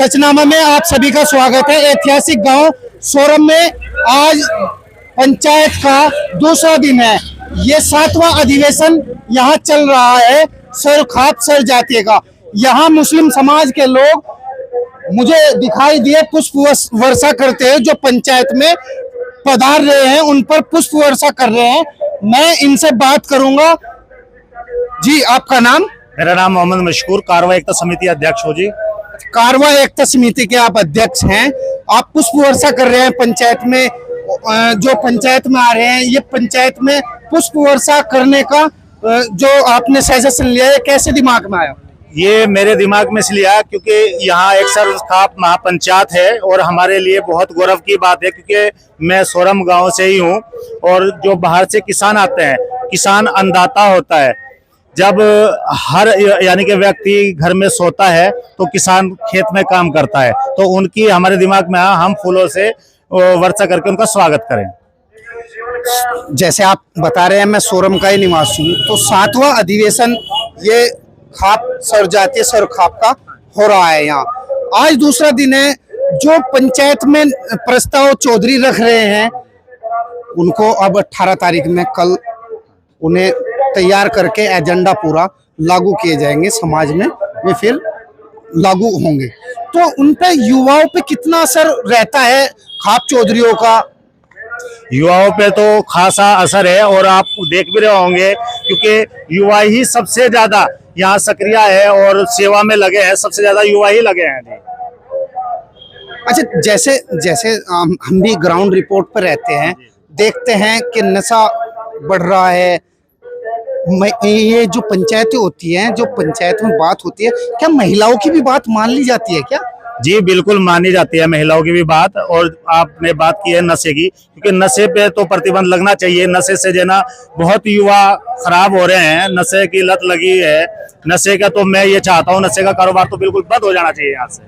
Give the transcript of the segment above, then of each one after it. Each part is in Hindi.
सचनामा में आप सभी का स्वागत है। ऐतिहासिक गांव सोरम में आज पंचायत का दूसरा दिन है। ये 7वां अधिवेशन यहाँ चल रहा है सरखाप सर जातीय का। यहाँ मुस्लिम समाज के लोग मुझे दिखाई दिए पुष्प वर्षा करते हैं, जो पंचायत में पधार रहे हैं उन पर पुष्प वर्षा कर रहे हैं। मैं इनसे बात करूंगा। जी, आपका नाम? मेरा नाम मोहम्मद मशकूर, कारवा एकता समिति अध्यक्ष हो जी। कारवा एकता समिति के आप अध्यक्ष हैं। आप पुष्प वर्षा कर रहे हैं पंचायत में, जो पंचायत में आ रहे हैं। ये पंचायत में पुष्प वर्षा करने का जो आपने सजेशन लिया है, कैसे दिमाग में आया? ये मेरे दिमाग में इसलिए आया क्योंकि यहाँ एक सरखाप महापंचायत है और हमारे लिए बहुत गौरव की बात है, क्योंकि मैं सोरम गांव से ही हूँ और जो बाहर से किसान आते हैं, किसान अन्नदाता होता है। जब हर यानी कि व्यक्ति घर में सोता है तो किसान खेत में काम करता है, तो उनकी हमारे दिमाग में आया हम फूलों से वर्षा करके उनका स्वागत करें। जैसे आप बता रहे हैं, मैं सोरम का ही निवासी हूँ, तो 7वां अधिवेशन ये खाप सर जातीय सर खाप का हो रहा है यहाँ। आज दूसरा दिन है। जो पंचायत में प्रस्ताव चौधरी रख रहे हैं उनको अब 18 तारीख में कल उन्हें तैयार करके एजेंडा पूरा लागू किए जाएंगे, समाज में वे फिर लागू होंगे। तो उन पे युवाओं पे कितना असर रहता है खाप चौधरीयों का? युवाओं पे तो खासा असर है और आप देख भी रहे होंगे, क्योंकि युवा ही सबसे ज्यादा यहाँ सक्रिय है और सेवा में लगे हैं। सबसे ज्यादा युवा ही लगे हैं जी। अच्छा, जैसे जैसे हम भी ग्राउंड रिपोर्ट पर रहते हैं, देखते हैं कि नशा बढ़ रहा है। ये जो पंचायतें होती हैं, जो पंचायत में बात होती है, क्या महिलाओं की भी बात मान ली जाती है क्या? जी बिल्कुल मानी जाती है महिलाओं की भी बात। और आपने बात की है नशे की, क्योंकि नशे पे तो प्रतिबंध लगना चाहिए। नशे से जो ना बहुत युवा खराब हो रहे हैं, नशे की लत लगी है। नशे का तो मैं ये चाहता हूँ, नशे का कारोबार तो बिल्कुल बंद हो जाना चाहिए यहाँ से।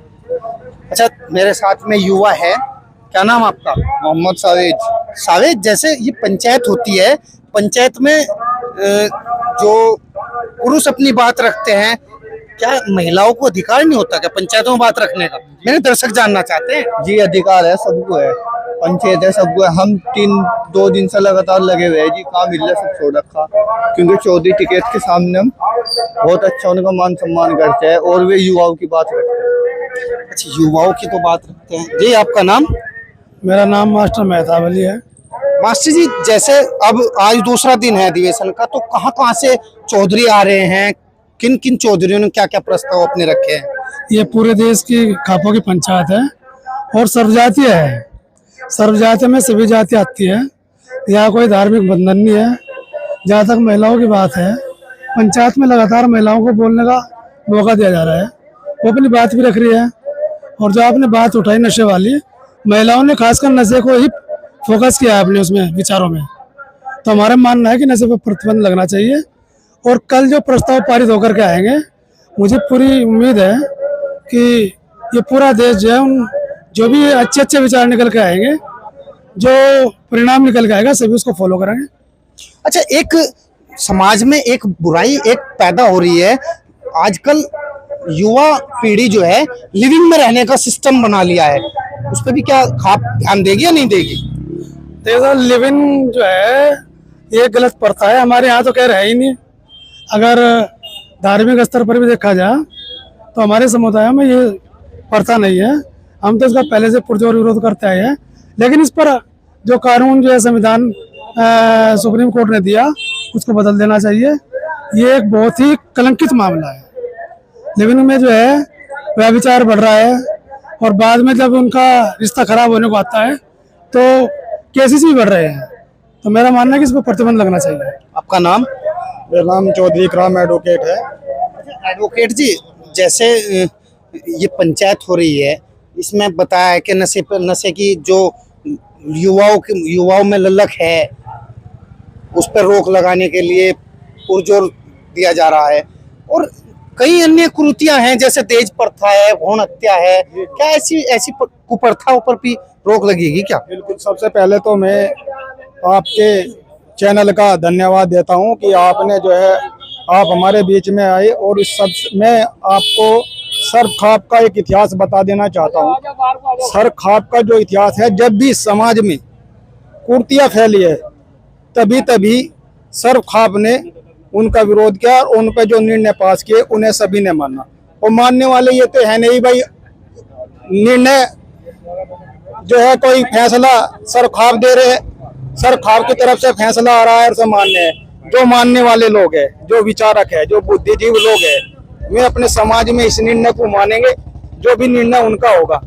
अच्छा, मेरे साथ में युवा है। क्या नाम आपका? मोहम्मद सावेज। सावेज, जैसे ये पंचायत होती है, पंचायत में जो पुरुष अपनी बात रखते हैं, क्या महिलाओं को अधिकार नहीं होता क्या पंचायतों में बात रखने का? मेरे दर्शक जानना चाहते हैं। जी अधिकार है, सबको है, पंचायत है, सबको है। हम 2 दिन से लगातार लगे हुए हैं जी। काम मिल रहा सब छोड़ रखा, क्योंकि चौधरी टिकट के सामने हम बहुत अच्छा उनका मान सम्मान करते हैं और वे युवाओं की बात रखते हैं। अच्छा, युवाओं की तो बात रखते हैं। जी, आपका नाम? मेरा नाम मास्टर मेहताब अली है। मास्टर जी, जैसे अब आज दूसरा दिन है अधिवेशन का, तो कहाँ से चौधरी आ रहे हैं? किन किन चौधरियों ने क्या क्या प्रस्ताव अपने रखे हैं? ये पूरे देश की खापों की पंचायत है और सर्वजातीय है। सर्वजातीय में सभी जाति आती है। यहाँ कोई धार्मिक बंधन नहीं है। जहाँ तक महिलाओं की बात है, पंचायत में लगातार महिलाओं को बोलने का मौका दिया जा रहा है। वो अपनी बात भी रख रही है। और जो आपने बात उठाई नशे वाली, महिलाओं ने खासकर नशे को ही फोकस किया है अपने उसमें विचारों में। तो हमारा मानना है कि नशे पर प्रतिबंध लगना चाहिए। और कल जो प्रस्ताव पारित होकर के आएंगे, मुझे पूरी उम्मीद है कि ये पूरा देश जो है, उन जो भी अच्छे अच्छे विचार निकल के आएंगे, जो परिणाम निकल के आएगा, सभी उसको फॉलो करेंगे। अच्छा, एक समाज में एक बुराई एक पैदा हो रही है आजकल। युवा पीढ़ी जो है लिविंग में रहने का सिस्टम बना लिया है, उस पर भी क्या खाप ध्यान देगी या नहीं देगी? देखो, लिविंग जो है ये गलत प्रथा है। हमारे यहाँ तो कह रहे ही नहीं। अगर धार्मिक स्तर पर भी देखा जाए तो हमारे समुदाय में ये प्रथा नहीं है। हम तो इसका पहले से पुरजोर विरोध करते आए हैं। लेकिन इस पर जो कानून जो है संविधान सुप्रीम कोर्ट ने दिया, उसको बदल देना चाहिए। ये एक बहुत ही कलंकित मामला है। लिविंग में जो है व्यभिचार बढ़ रहा है और बाद में जब उनका रिश्ता खराब होने को आता है तो केसेस भी बढ़ रहे हैं। तो मेरा मानना है कि इस पर प्रतिबंध लगना चाहिए। आपका नाम? मेरा नाम चौधरी इकराम एडवोकेट है। एडवोकेट जी, जैसे ये पंचायत हो रही है, इसमें बताया है कि नशे की जो युवाओं में ललक है, उस पर रोक लगाने के लिए पुरजोर दिया जा रहा है। और कई अन्य कुरीतियां हैं, जैसे तेज प्रथा है, भ्रूण हत्या है। क्या ऐसी कुप्रथाओं पर भी रोक लगेगी क्या? बिल्कुल। सबसे पहले तो मैं आपके चैनल का धन्यवाद देता हूं कि आपने जो है आप हमारे बीच में आए और इस सब मैं आपको सर खाप का एक इतिहास बता देना चाहता हूँ। सर खाप का जो इतिहास है, जब भी समाज में कुर्तियाँ फैली है तभी तभी सर खाप ने उनका विरोध किया और उन पर जो निर्णय पास किए उन्हें सभी ने माना। और मानने वाले ये तो है नहीं भाई, निर्णय जो है कोई फैसला सर खाप दे रहे हैं, सर खाप की तरफ से फैसला आ रहा है और सब मान्य है। जो मानने वाले लोग हैं, जो विचारक है, जो बुद्धिजीवी लोग हैं, वे अपने समाज में इस निर्णय को मानेंगे, जो भी निर्णय उनका होगा।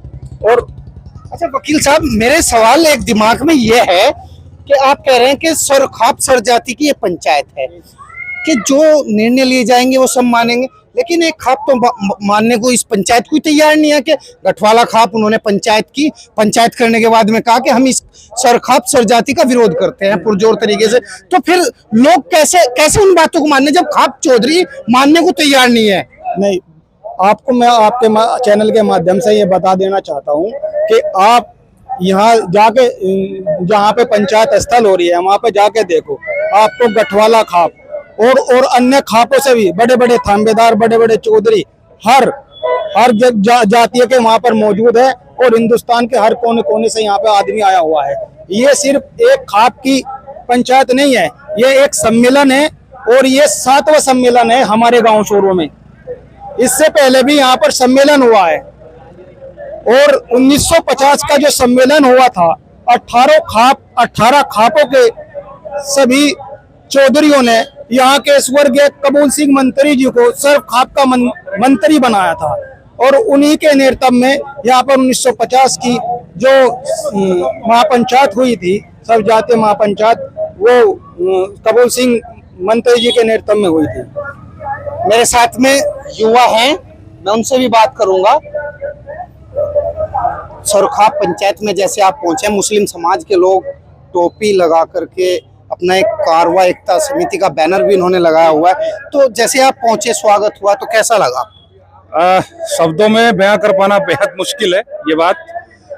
और अच्छा वकील साहब, मेरे सवाल एक दिमाग में ये है कि आप कह रहे हैं कि सर खाप सर जाति की ये पंचायत है कि जो निर्णय लिए जाएंगे वो सब मानेंगे, लेकिन एक खाप तो मानने को इस पंचायत को तैयार नहीं है कि गठवाला खाप उन्होंने पंचायत करने के बाद में कहा कि हम इस सर खाप सर जाति का विरोध करते हैं पुरजोर तरीके से। तो फिर लोग कैसे उन बातों को मानने जब खाप चौधरी मानने को तैयार नहीं है। नहीं, आपको मैं आपके चैनल के माध्यम से ये बता देना चाहता हूँ कि आप यहाँ जाके, जहाँ पे पंचायत स्थल हो रही है वहाँ पे जाके देखो, आपको गठवाला खाप और अन्य खापों से भी बड़े बड़े थांबेदार, बड़े बड़े चौधरी हर जातीय के वहाँ पर मौजूद है और हिंदुस्तान के हर कोने कोने से यहाँ पे आदमी आया हुआ है। ये सिर्फ एक खाप की पंचायत नहीं है, ये एक सम्मेलन है और ये 7वां सम्मेलन है हमारे गांव शोरों में। इससे पहले भी यहाँ पर सम्मेलन हुआ है और 1950 का जो सम्मेलन हुआ था, 18 खापों के सभी चौधरियों ने यहाँ के स्वर्गीय कबूल सिंह मंत्री जी को सर खाप का मंत्री बनाया था और उन्हीं के नेतृत्व में यहाँ पर 1950 की जो महापंचायत हुई थी, सब जातीय महापंचायत, वो कबूल सिंह मंत्री जी के नेतृत्व में हुई थी। मेरे साथ में युवा हैं, मैं उनसे भी बात करूंगा। सरखाप पंचायत में जैसे आप पहुंचे, मुस्लिम समाज के लोग टोपी लगा करके अपना एक कारवा एकता समिति का बैनर भी इन्होंने लगाया हुआ है, तो जैसे आप पहुंचे, स्वागत हुआ, तो कैसा लगा? शब्दों में बयां कर पाना बेहद मुश्किल है ये बात।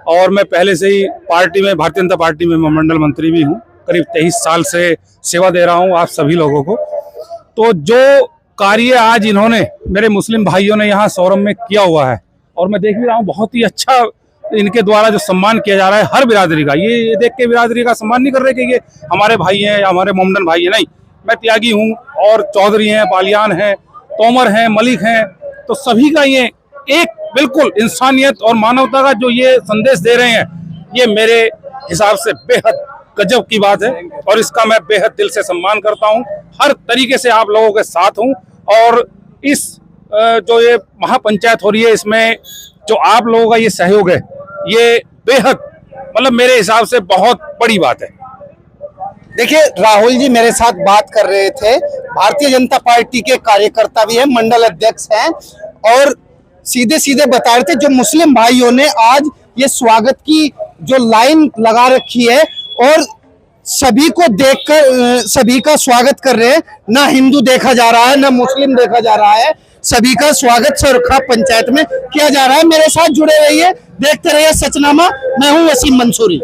और मैं पहले से ही पार्टी में, भारतीय जनता पार्टी में मंडल मंत्री भी हूँ, करीब 23 साल से सेवा दे रहा हूँ आप सभी लोगों को। तो जो कार्य आज इन्होंने, मेरे मुस्लिम भाइयों ने यहाँ सोरम में किया हुआ है, और मैं देख भी रहा हूँ बहुत ही अच्छा इनके द्वारा जो सम्मान किया जा रहा है हर बिरादरी का। ये देख के बिरादरी का सम्मान नहीं कर रहे कि ये हमारे भाई हैं या हमारे मोमडन भाई हैं, नहीं, मैं त्यागी हूँ और चौधरी हैं, बालियान हैं, तोमर हैं, मलिक हैं, तो सभी का ये एक बिल्कुल इंसानियत और मानवता का जो ये संदेश दे रहे हैं, ये मेरे हिसाब से बेहद गजब की बात है और इसका मैं बेहद दिल से सम्मान करता हूँ। हर तरीके से आप लोगों के साथ हूँ और इस जो ये महापंचायत हो रही है, इसमें जो आप लोगों का ये सहयोग है, ये बेहद, मतलब मेरे हिसाब से बहुत बड़ी बात है। देखिए, राहुल जी मेरे साथ बात कर रहे थे, भारतीय जनता पार्टी के कार्यकर्ता भी हैं, मंडल अध्यक्ष हैं, और सीधे सीधे बता रहे थे जो मुस्लिम भाइयों ने आज ये स्वागत की जो लाइन लगा रखी है और सभी को देखकर सभी का स्वागत कर रहे हैं, ना हिंदू देखा जा रहा है ना मुस्लिम देखा जा रहा है, सभी का स्वागत सरखाप पंचायत में किया जा रहा है। मेरे साथ जुड़े रहिए, देखते रहिए सचनामा। मैं हूं वसीम मंसूरी।